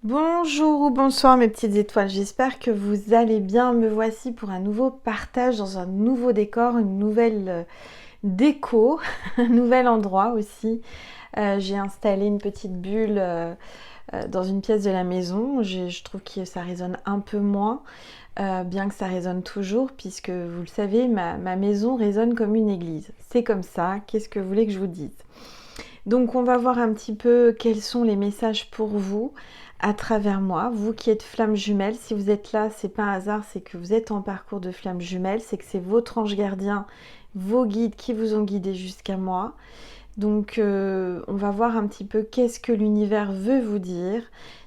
Bonjour ou bonsoir mes petites étoiles, j'espère que vous allez bien. Me voici pour un nouveau partage dans un nouveau décor, une nouvelle déco, un nouvel endroit aussi. J'ai installé une petite bulle dans une pièce de la maison. Je trouve que ça résonne un peu moins, bien que ça résonne toujours, puisque vous le savez, ma maison résonne comme une église. C'est comme ça, qu'est-ce que vous voulez que je vous dise? Donc on va voir un petit peu quels sont les messages pour vous à travers moi, vous qui êtes flamme jumelle. Si vous êtes là, c'est pas un hasard, c'est que vous êtes en parcours de flamme jumelle, c'est que c'est votre ange gardien, vos guides qui vous ont guidé jusqu'à moi. Donc on va voir un petit peu qu'est-ce que l'univers veut vous dire.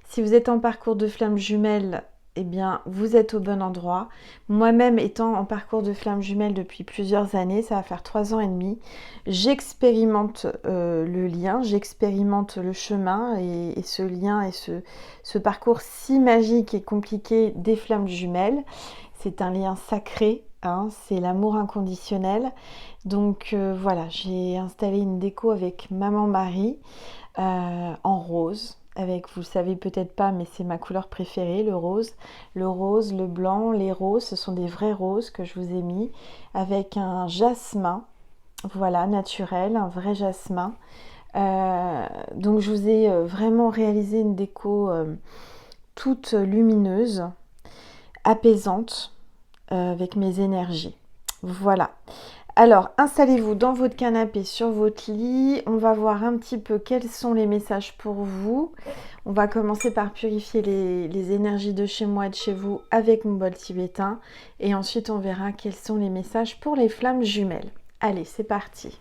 Si vous êtes en parcours de flamme jumelle, eh bien vous êtes au bon endroit. Moi-même étant en parcours de flamme jumelle depuis plusieurs années, ça va faire 3 ans et demi, j'expérimente le lien, j'expérimente le chemin et ce lien et ce parcours si magique et compliqué des flammes jumelles. C'est un lien sacré, hein, c'est l'amour inconditionnel. Donc voilà, j'ai installé une déco avec Maman Marie en rose. Avec, vous le savez peut-être pas, mais c'est ma couleur préférée, le rose. Le rose, le blanc, les roses, ce sont des vrais roses que je vous ai mis. Avec un jasmin, voilà, naturel, un vrai jasmin. Donc je vous ai vraiment réalisé une déco toute lumineuse, apaisante, avec mes énergies. Voilà. Alors, installez-vous dans votre canapé, sur votre lit. On va voir un petit peu quels sont les messages pour vous. On va commencer par purifier les énergies de chez moi et de chez vous avec mon bol tibétain. Et ensuite, on verra quels sont les messages pour les flammes jumelles. Allez, c'est parti.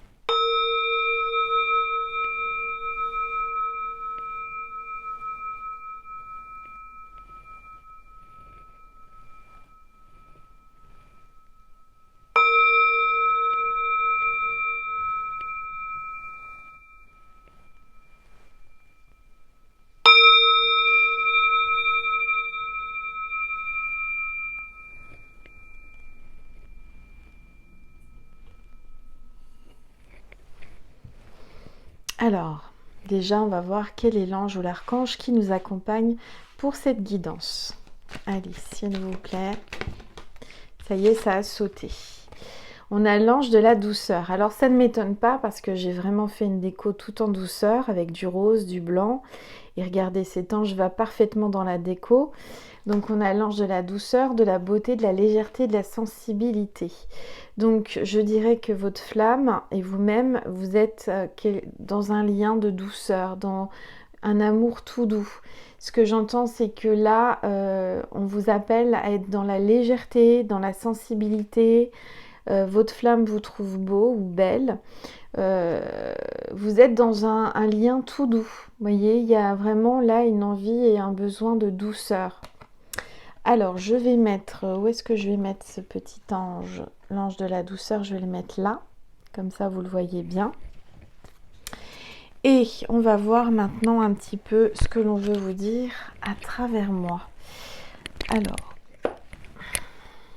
Alors, déjà, on va voir quel est l'ange ou l'archange qui nous accompagne pour cette guidance. Allez, s'il vous plaît. Ça y est, ça a sauté. On a l'ange de la douceur. Alors ça ne m'étonne pas parce que j'ai vraiment fait une déco tout en douceur avec du rose, du blanc. Et regardez, cet ange va parfaitement dans la déco. Donc on a l'ange de la douceur, de la beauté, de la légèreté, de la sensibilité. Donc je dirais que votre flamme et vous-même, vous êtes dans un lien de douceur, dans un amour tout doux. Ce que j'entends, c'est que là, on vous appelle à être dans la légèreté, dans la sensibilité. Votre flamme vous trouve beau ou belle. Vous êtes dans un lien tout doux. Vous voyez, il y a vraiment là une envie et un besoin de douceur. Alors, je vais mettre... Où est-ce que je vais mettre ce petit ange? L'ange de la douceur, je vais le mettre là. Comme ça, vous le voyez bien. Et on va voir maintenant un petit peu ce que l'on veut vous dire à travers moi. Alors,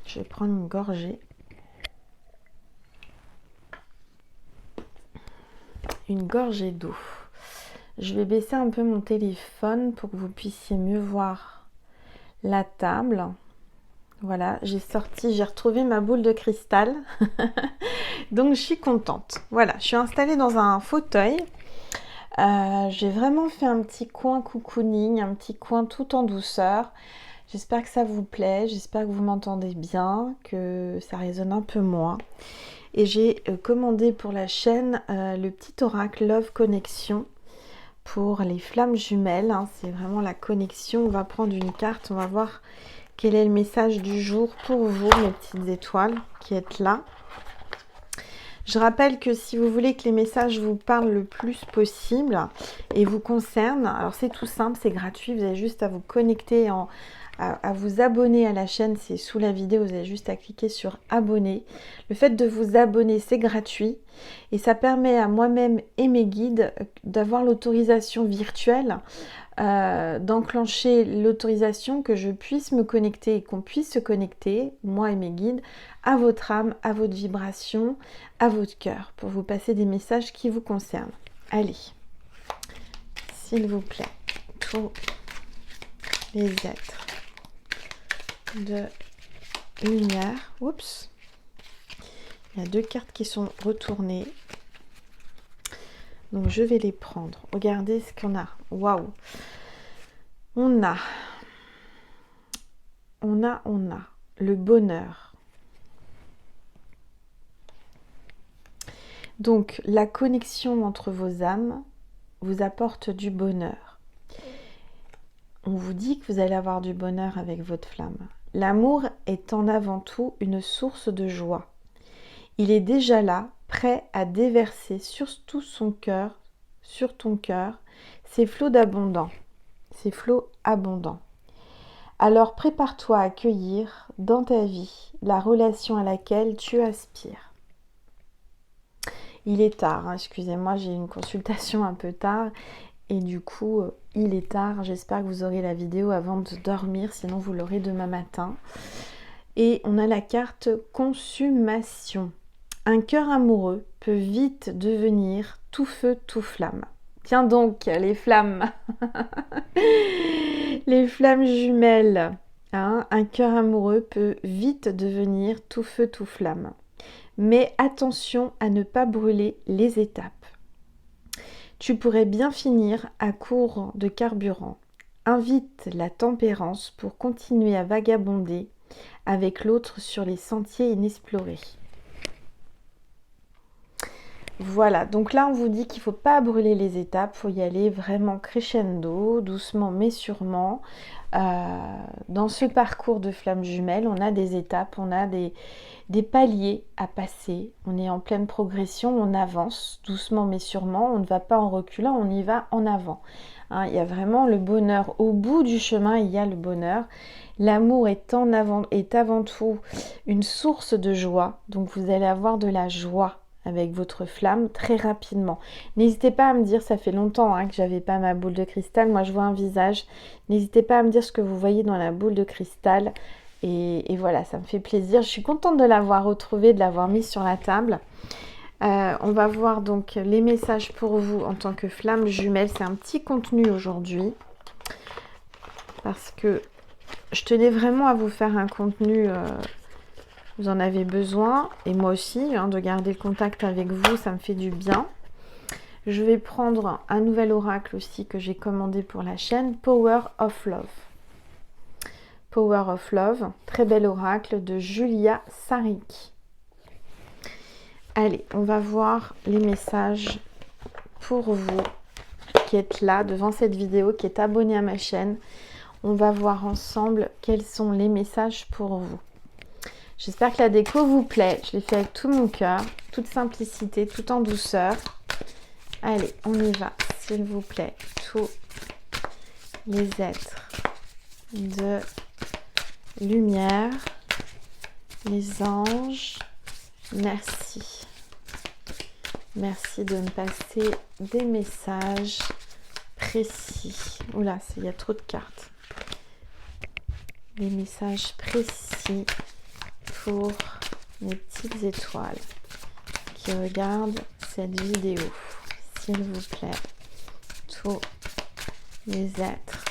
je vais prendre une gorgée. Une gorgée d'eau. Je vais baisser un peu mon téléphone pour que vous puissiez mieux voir la table. Voilà, j'ai retrouvé ma boule de cristal. Donc je suis contente. Voilà, je suis installée dans un fauteuil. J'ai vraiment fait un petit coin cocooning, un petit coin tout en douceur. J'espère que ça vous plaît, j'espère que vous m'entendez bien, que ça résonne un peu moins. Et j'ai commandé pour la chaîne le petit oracle Love Connection pour les flammes jumelles. Hein. C'est vraiment la connexion. On va prendre une carte, on va voir quel est le message du jour pour vous, mes petites étoiles qui êtes là. Je rappelle que si vous voulez que les messages vous parlent le plus possible et vous concernent, alors c'est tout simple, c'est gratuit, vous avez juste à vous connecter, à vous abonner à la chaîne, c'est sous la vidéo, vous avez juste à cliquer sur abonner. Le fait de vous abonner, c'est gratuit et ça permet à moi-même et mes guides d'avoir l'autorisation virtuelle, d'enclencher l'autorisation que je puisse me connecter et qu'on puisse se connecter, moi et mes guides, à votre âme, à votre vibration, à votre cœur, pour vous passer des messages qui vous concernent. Allez, s'il vous plaît, pour les êtres de lumière. Oups. Il y a 2 cartes qui sont retournées. Donc je vais les prendre. Regardez ce qu'on a. Waouh. On a le bonheur. Donc la connexion entre vos âmes vous apporte du bonheur. On vous dit que vous allez avoir du bonheur avec votre flamme. L'amour est en avant tout une source de joie. Il est déjà là, prêt à déverser sur tout son cœur, sur ton cœur, ces flots d'abondant, ces flots abondants. Alors prépare-toi à accueillir dans ta vie la relation à laquelle tu aspires. Il est tard, hein, excusez-moi, j'ai une consultation un peu tard et du coup il est tard. J'espère que vous aurez la vidéo avant de dormir, sinon vous l'aurez demain matin. Et on a la carte consommation. Un cœur amoureux peut vite devenir tout feu, tout flamme. Tiens donc, les flammes, les flammes jumelles. Hein, un cœur amoureux peut vite devenir tout feu, tout flamme. Mais attention à ne pas brûler les étapes. Tu pourrais bien finir à court de carburant. Invite la tempérance pour continuer à vagabonder avec l'autre sur les sentiers inexplorés. Voilà, donc là on vous dit qu'il ne faut pas brûler les étapes, il faut y aller vraiment crescendo, doucement mais sûrement. Dans ce parcours de flammes jumelles, on a des étapes, on a des paliers à passer, on est en pleine progression, on avance doucement mais sûrement, on ne va pas en reculant, on y va en avant. Hein, il y a vraiment le bonheur, au bout du chemin il y a le bonheur. L'amour est avant tout une source de joie, donc vous allez avoir de la joie avec votre flamme très rapidement. N'hésitez pas à me dire, ça fait longtemps que j'avais pas ma boule de cristal, moi je vois un visage, n'hésitez pas à me dire ce que vous voyez dans la boule de cristal et voilà, ça me fait plaisir. Je suis contente de l'avoir retrouvée, de l'avoir mise sur la table. On va voir donc les messages pour vous en tant que flamme jumelle. C'est un petit contenu aujourd'hui parce que je tenais vraiment à vous faire un contenu. Vous en avez besoin, et moi aussi, de garder le contact avec vous, ça me fait du bien. Je vais prendre un nouvel oracle aussi que j'ai commandé pour la chaîne, Power of Love. Power of Love, très bel oracle de Julia Sarik. Allez, on va voir les messages pour vous qui êtes là devant cette vidéo, qui est abonné à ma chaîne. On va voir ensemble quels sont les messages pour vous. J'espère que la déco vous plaît. Je l'ai fait avec tout mon cœur, toute simplicité, tout en douceur. Allez, on y va, s'il vous plaît. Tous les êtres de lumière, les anges, merci. Merci de me passer des messages précis. Oula, il y a trop de cartes. Des messages précis pour les petites étoiles qui regardent cette vidéo, s'il vous plaît. Tous les êtres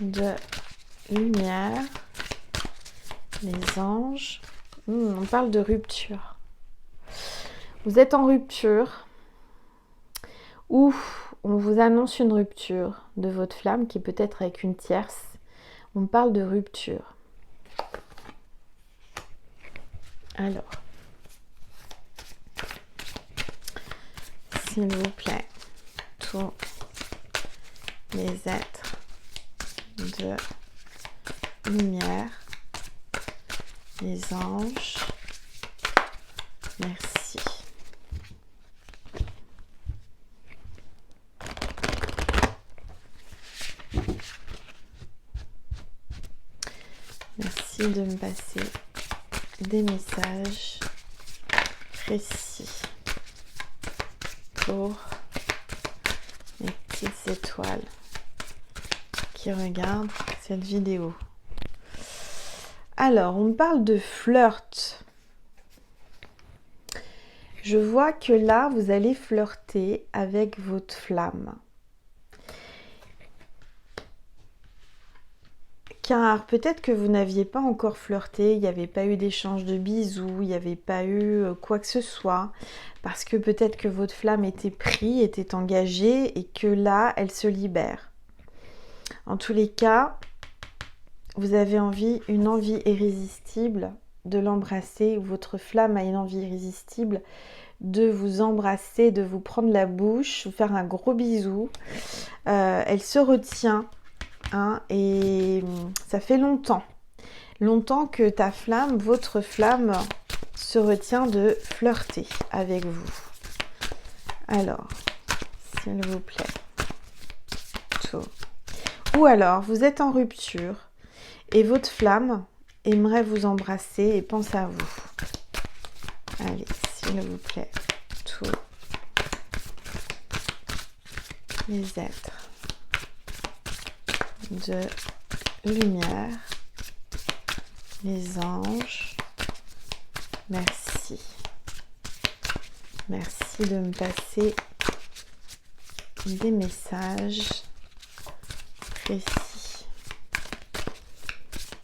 de lumière, les anges. On parle de rupture. Vous êtes en rupture ou on vous annonce une rupture de votre flamme qui peut être avec une tierce. On parle de rupture. Alors, s'il vous plaît, tous les êtres de lumière, les anges, merci. Merci de me passer des messages précis pour les petites étoiles qui regardent cette vidéo. Alors, on parle de flirt. Je vois que là, vous allez flirter avec votre flamme. car peut-être que vous n'aviez pas encore flirté, il n'y avait pas eu d'échange de bisous, il n'y avait pas eu quoi que ce soit, parce que peut-être que votre flamme était prise, était engagée et que là, elle se libère. En tous les cas, vous avez une envie irrésistible de l'embrasser, ou votre flamme a une envie irrésistible de vous embrasser, de vous prendre la bouche, vous faire un gros bisou. Elle se retient, hein, et ça fait longtemps que ta flamme, votre flamme, se retient de flirter avec vous. Alors, s'il vous plaît, tout. Ou alors, vous êtes en rupture et votre flamme aimerait vous embrasser et pense à vous. Allez, s'il vous plaît, tous les êtres de lumière, les anges, merci. Merci de me passer des messages précis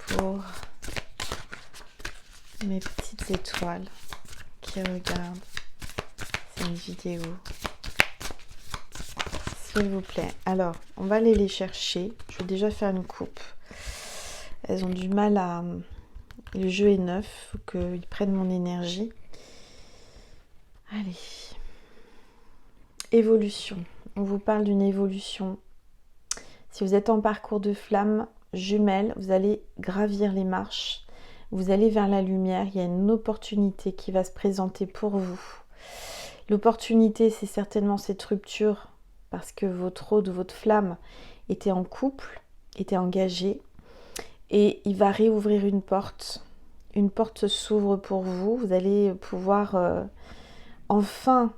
pour mes petites étoiles qui regardent cette vidéo. S'il vous plaît. Alors, on va aller les chercher. Je vais déjà faire une coupe. Elles ont du mal à... Le jeu est neuf, il faut qu'ils prennent mon énergie. Allez. Évolution. On vous parle d'une évolution. Si vous êtes en parcours de flamme jumelle, vous allez gravir les marches. Vous allez vers la lumière. Il y a une opportunité qui va se présenter pour vous. L'opportunité, c'est certainement cette rupture parce que votre hôte, votre flamme était en couple, était engagée. Et il va réouvrir une porte. Une porte s'ouvre pour vous. Vous allez pouvoir enfin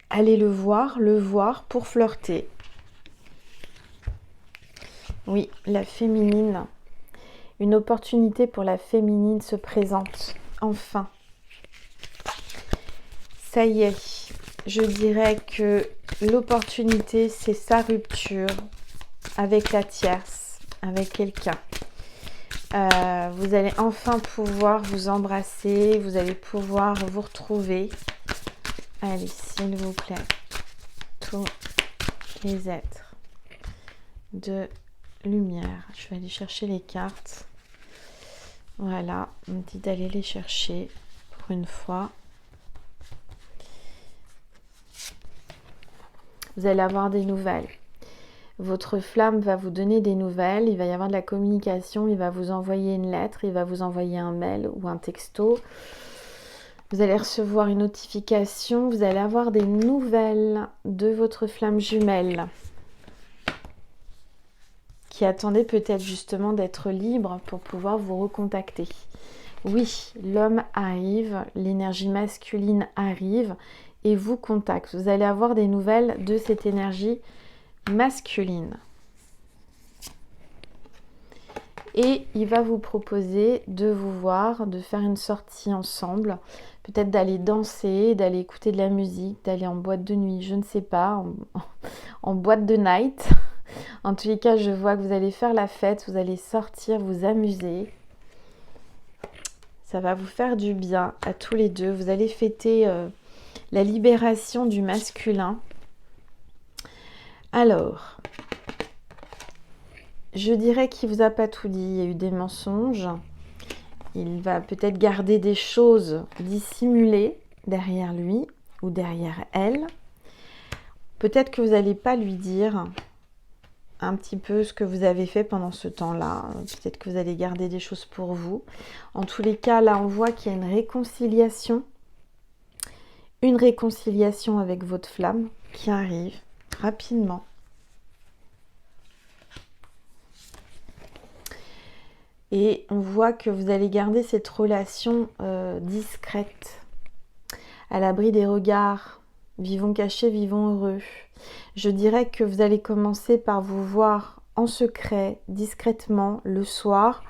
aller le voir pour flirter. Oui, la féminine. Une opportunité pour la féminine se présente. Enfin. Ça y est. Je dirais que l'opportunité, c'est sa rupture avec la tierce, avec quelqu'un. Vous allez enfin pouvoir vous embrasser, vous allez pouvoir vous retrouver. Allez, s'il vous plaît, tous les êtres de lumière. Je vais aller chercher les cartes. Voilà, on me dit d'aller les chercher pour une fois. Vous allez avoir des nouvelles. Votre flamme va vous donner des nouvelles, il va y avoir de la communication, il va vous envoyer une lettre, il va vous envoyer un mail ou un texto. Vous allez recevoir une notification, vous allez avoir des nouvelles de votre flamme jumelle qui attendait peut-être justement d'être libre pour pouvoir vous recontacter. Oui, l'homme arrive, l'énergie masculine arrive et vous contacte. Vous allez avoir des nouvelles de cette énergie masculine. Et il va vous proposer de vous voir, de faire une sortie ensemble, peut-être d'aller danser, d'aller écouter de la musique, d'aller en boîte de nuit, je ne sais pas, en boîte de night. En tous les cas, je vois que vous allez faire la fête, vous allez sortir, vous amuser. Ça va vous faire du bien à tous les deux. Vous allez fêter la libération du masculin. Alors, je dirais qu'il ne vous a pas tout dit. Il y a eu des mensonges. Il va peut-être garder des choses dissimulées derrière lui ou derrière elle. Peut-être que vous n'allez pas lui dire un petit peu ce que vous avez fait pendant ce temps-là. Peut-être que vous allez garder des choses pour vous. En tous les cas, là, on voit qu'il y a une réconciliation. Une réconciliation avec votre flamme qui arrive rapidement. Et on voit que vous allez garder cette relation discrète, à l'abri des regards. Vivons cachés, vivons heureux. Je dirais que vous allez commencer par vous voir en secret, discrètement, le soir.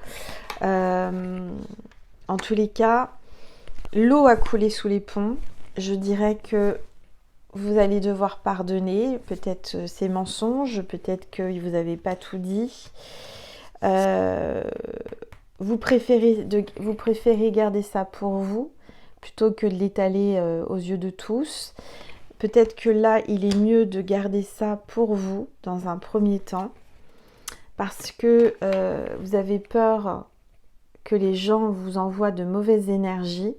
En tous les cas, l'eau a coulé sous les ponts. Je dirais que vous allez devoir pardonner, peut-être ces mensonges, peut-être que vous n'avez pas tout dit. Vous préférez garder ça pour vous plutôt que de l'étaler aux yeux de tous. Peut-être que là, il est mieux de garder ça pour vous dans un premier temps parce que vous avez peur que les gens vous envoient de mauvaises énergies.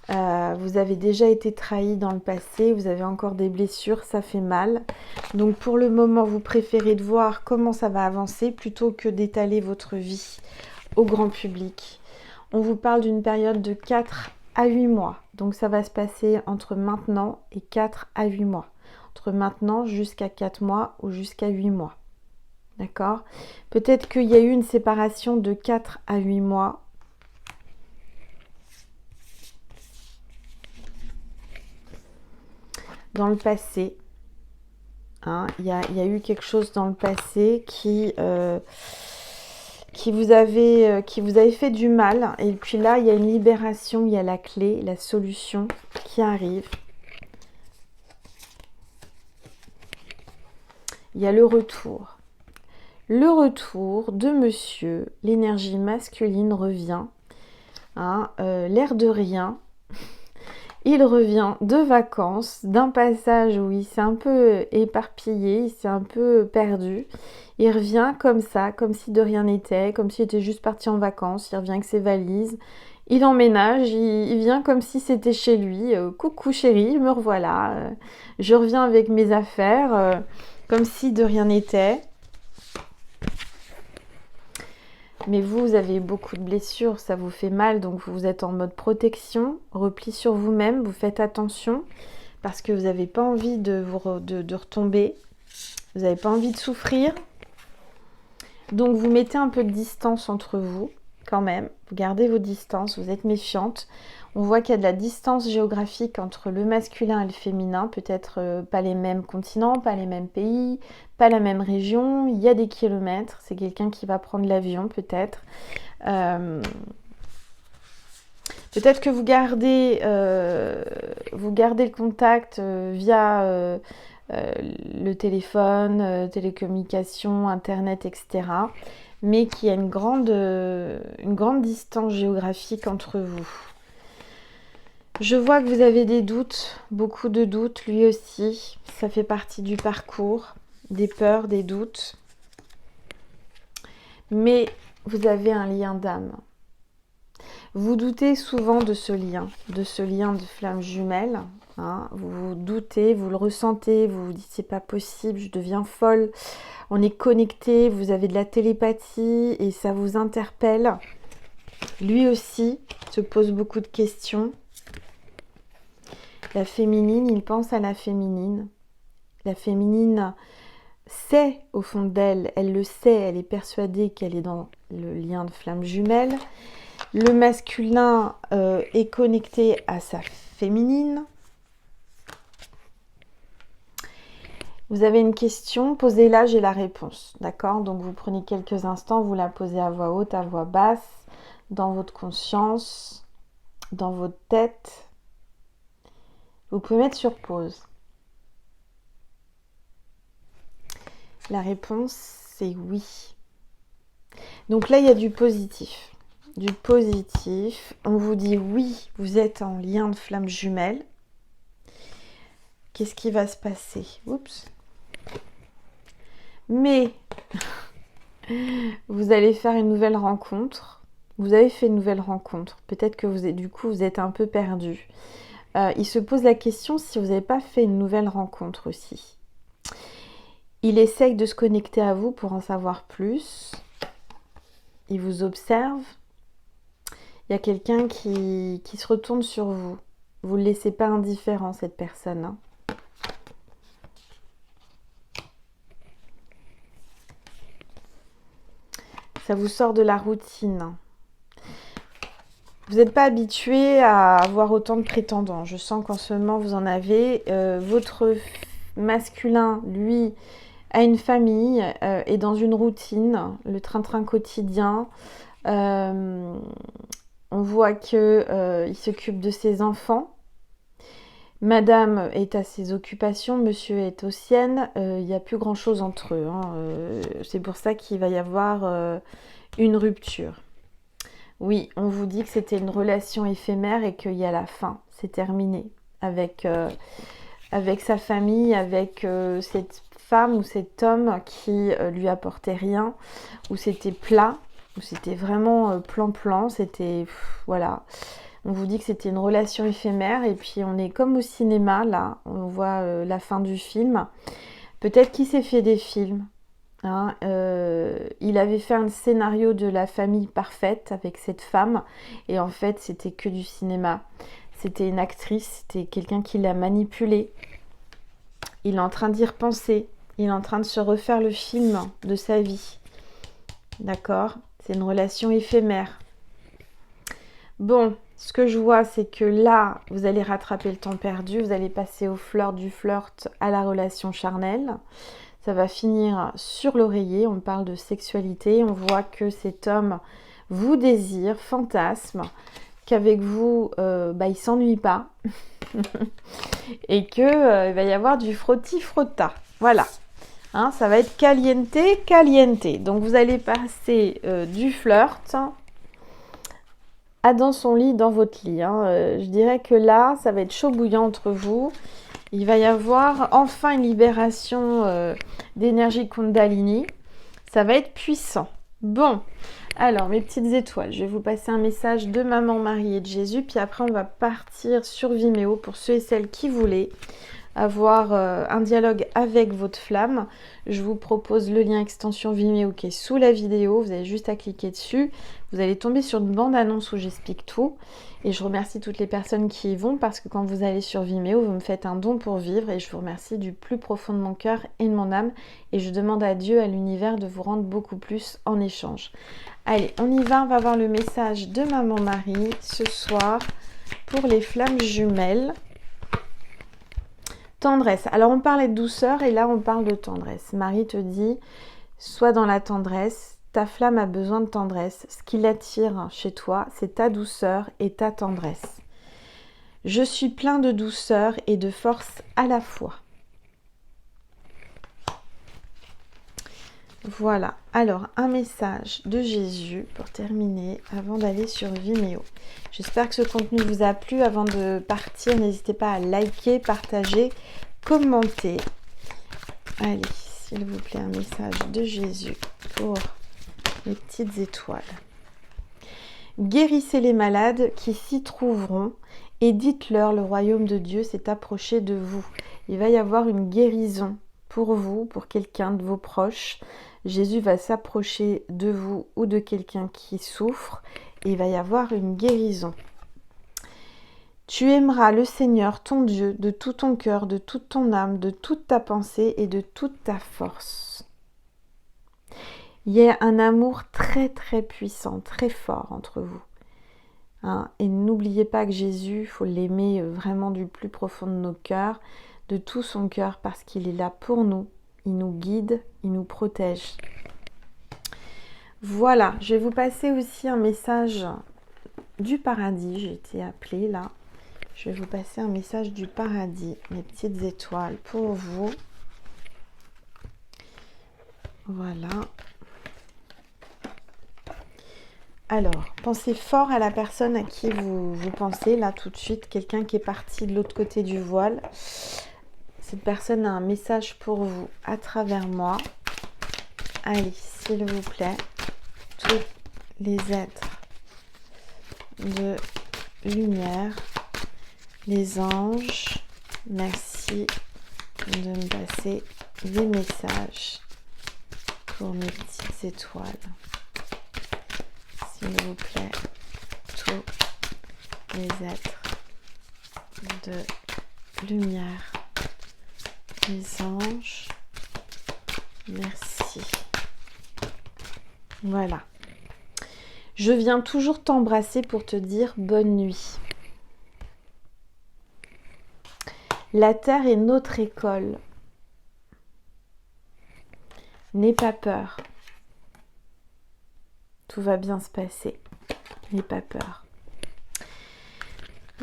Vous avez déjà été trahi dans le passé, vous avez encore des blessures, ça fait mal. Donc pour le moment, vous préférez de voir comment ça va avancer plutôt que d'étaler votre vie au grand public. On vous parle d'une période de 4 à 8 mois. Donc ça va se passer entre maintenant et 4 à 8 mois. Entre maintenant jusqu'à 4 mois ou jusqu'à 8 mois. D'accord? Peut-être qu'il y a eu une séparation de 4 à 8 mois. Dans le passé. Hein, il y a eu quelque chose dans le passé qui vous avait fait du mal. Et puis là, il y a une libération, il y a la clé, la solution qui arrive. Il y a le retour. Le retour de monsieur, l'énergie masculine revient. Hein, l'air de rien. Il revient de vacances, d'un passage où il s'est un peu éparpillé, il s'est un peu perdu. Il revient comme ça, comme si de rien n'était, comme s'il était juste parti en vacances. Il revient avec ses valises, il emménage, il vient comme si c'était chez lui. Coucou chérie, me revoilà. Je reviens avec mes affaires, comme si de rien n'était. Mais vous avez beaucoup de blessures, ça vous fait mal, donc vous êtes en mode protection, repli sur vous-même, vous faites attention parce que vous n'avez pas envie de retomber, vous n'avez pas envie de souffrir. Donc vous mettez un peu de distance entre vous quand même, vous gardez vos distances, vous êtes méfiante. On voit qu'il y a de la distance géographique entre le masculin et le féminin, peut-être pas les mêmes continents, pas les mêmes pays, pas la même région, il y a des kilomètres, c'est quelqu'un qui va prendre l'avion peut-être. Peut-être que vous gardez le contact via le téléphone, télécommunications, internet, etc. Mais qu'il y a une grande distance géographique entre vous. Je vois que vous avez des doutes, beaucoup de doutes, lui aussi. Ça fait partie du parcours, des peurs, des doutes. Mais vous avez un lien d'âme. Vous doutez souvent de ce lien de flamme jumelle. Hein. Vous doutez, vous le ressentez, vous vous dites c'est pas possible, je deviens folle. On est connecté, vous avez de la télépathie et ça vous interpelle. Lui aussi se pose beaucoup de questions. La féminine, il pense à la féminine. La féminine sait au fond d'elle, elle le sait, elle est persuadée qu'elle est dans le lien de flamme jumelle. Le masculin est connecté à sa féminine. Vous avez une question, posez-la, j'ai la réponse. D'accord? Donc vous prenez quelques instants, vous la posez à voix haute, à voix basse, dans votre conscience, dans votre tête. Vous pouvez mettre sur pause. La réponse, c'est oui. Donc là, il y a du positif. Du positif. On vous dit oui, vous êtes en lien de flamme jumelle. Qu'est-ce qui va se passer? Oups. Mais vous allez faire une nouvelle rencontre. Vous avez fait une nouvelle rencontre. Peut-être que vous êtes un peu perdu. Il se pose la question si vous n'avez pas fait une nouvelle rencontre aussi. Il essaye de se connecter à vous pour en savoir plus. Il vous observe. Il y a quelqu'un qui se retourne sur vous. Vous ne le laissez pas indifférent, cette personne. Hein. Ça vous sort de la routine. Vous n'êtes pas habitué à avoir autant de prétendants. Je sens qu'en ce moment, vous en avez. Votre masculin, lui, a une famille, est dans une routine, le train-train quotidien. On voit qu'il s'occupe de ses enfants. Madame est à ses occupations, monsieur est aux siennes. Il n'y a plus grand-chose entre eux, hein. C'est pour ça qu'il va y avoir une rupture. Oui, on vous dit que c'était une relation éphémère et qu'il y a la fin. C'est terminé avec, avec sa famille, avec cette femme ou cet homme qui lui apportait rien, où c'était plat, où c'était vraiment plan-plan, c'était... voilà. On vous dit que c'était une relation éphémère et puis on est comme au cinéma, là, on voit la fin du film. Peut-être qu'il s'est fait des films. Hein, il avait fait un scénario de la famille parfaite avec cette femme et en fait c'était que du cinéma. C'était une actrice, c'était quelqu'un qui l'a manipulée. Il est en train d'y repenser, il est en train de se refaire le film de sa vie. D'accord? C'est une relation éphémère. Bon, ce que je vois, c'est que là, vous allez rattraper le temps perdu, vous allez passer au flirt, du flirt à la relation charnelle. Ça va finir sur l'oreiller, on parle de sexualité, on voit que cet homme vous désire, fantasme, qu'avec vous, il s'ennuie pas, et qu'il il va y avoir du frotti-frotta. Voilà, hein, ça va être caliente, caliente. Donc vous allez passer du flirt à dans son lit, dans votre lit. Hein. Je dirais que là, ça va être chaud bouillant entre vous. Il va y avoir enfin une libération d'énergie Kundalini. Ça va être puissant. Bon, alors mes petites étoiles, je vais vous passer un message de Maman Marie et de Jésus. Puis après, on va partir sur Vimeo pour ceux et celles qui voulaient avoir un dialogue avec votre flamme. Je vous propose le lien extension Vimeo qui est sous la vidéo. Vous avez juste à cliquer dessus. Vous allez tomber sur une bande-annonce où j'explique tout. Et je remercie toutes les personnes qui y vont parce que quand vous allez sur Vimeo, vous me faites un don pour vivre et je vous remercie du plus profond de mon cœur et de mon âme. Et je demande à Dieu, à l'univers, de vous rendre beaucoup plus en échange. Allez, on y va, on va voir le message de Maman Marie ce soir pour les flammes jumelles. Tendresse. Alors on parlait de douceur et là on parle de tendresse. Marie te dit, sois dans la tendresse. Ta flamme a besoin de tendresse. Ce qui l'attire chez toi, c'est ta douceur et ta tendresse. Je suis plein de douceur et de force à la fois. Voilà. Alors, un message de Jésus pour terminer avant d'aller sur Vimeo. J'espère que ce contenu vous a plu. Avant de partir, n'hésitez pas à liker, partager, commenter. Allez, s'il vous plaît, un message de Jésus pour les petites étoiles. Guérissez les malades qui s'y trouveront et dites-leur le royaume de Dieu s'est approché de vous. Il va y avoir une guérison pour vous, pour quelqu'un de vos proches. Jésus va s'approcher de vous ou de quelqu'un qui souffre et il va y avoir une guérison. Tu aimeras le Seigneur, ton Dieu, de tout ton cœur, de toute ton âme, de toute ta pensée et de toute ta force. Il y a un amour très très puissant, très fort entre vous. Hein, et n'oubliez pas que Jésus, il faut l'aimer vraiment du plus profond de nos cœurs, de tout son cœur, parce qu'il est là pour nous. Il nous guide, il nous protège. Voilà, je vais vous passer aussi un message du paradis. J'ai été appelée là. Je vais vous passer un message du paradis, mes petites étoiles, pour vous. Voilà. Alors, pensez fort à la personne à qui vous pensez, là, tout de suite. Quelqu'un qui est parti de l'autre côté du voile. Cette personne a un message pour vous à travers moi. Allez, s'il vous plaît, tous les êtres de lumière, les anges, merci de me passer des messages pour mes petites étoiles. S'il vous plaît, tous les êtres de lumière, les anges, merci. Voilà. Je viens toujours t'embrasser pour te dire bonne nuit. La terre est notre école. N'aie pas peur. Tout va bien se passer. N'aie pas peur.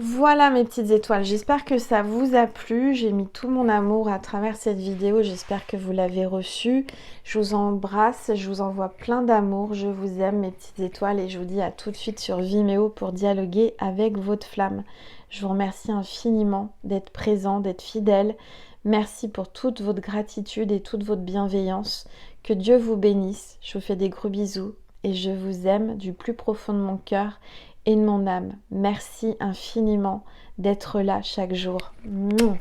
Voilà mes petites étoiles, j'espère que ça vous a plu. J'ai mis tout mon amour à travers cette vidéo, j'espère que vous l'avez reçu. Je vous embrasse, je vous envoie plein d'amour, je vous aime mes petites étoiles et je vous dis à tout de suite sur Vimeo pour dialoguer avec votre flamme. Je vous remercie infiniment d'être présent, d'être fidèle. Merci pour toute votre gratitude et toute votre bienveillance. Que Dieu vous bénisse, je vous fais des gros bisous et je vous aime du plus profond de mon cœur et de mon âme. Merci infiniment d'être là chaque jour. Mouah.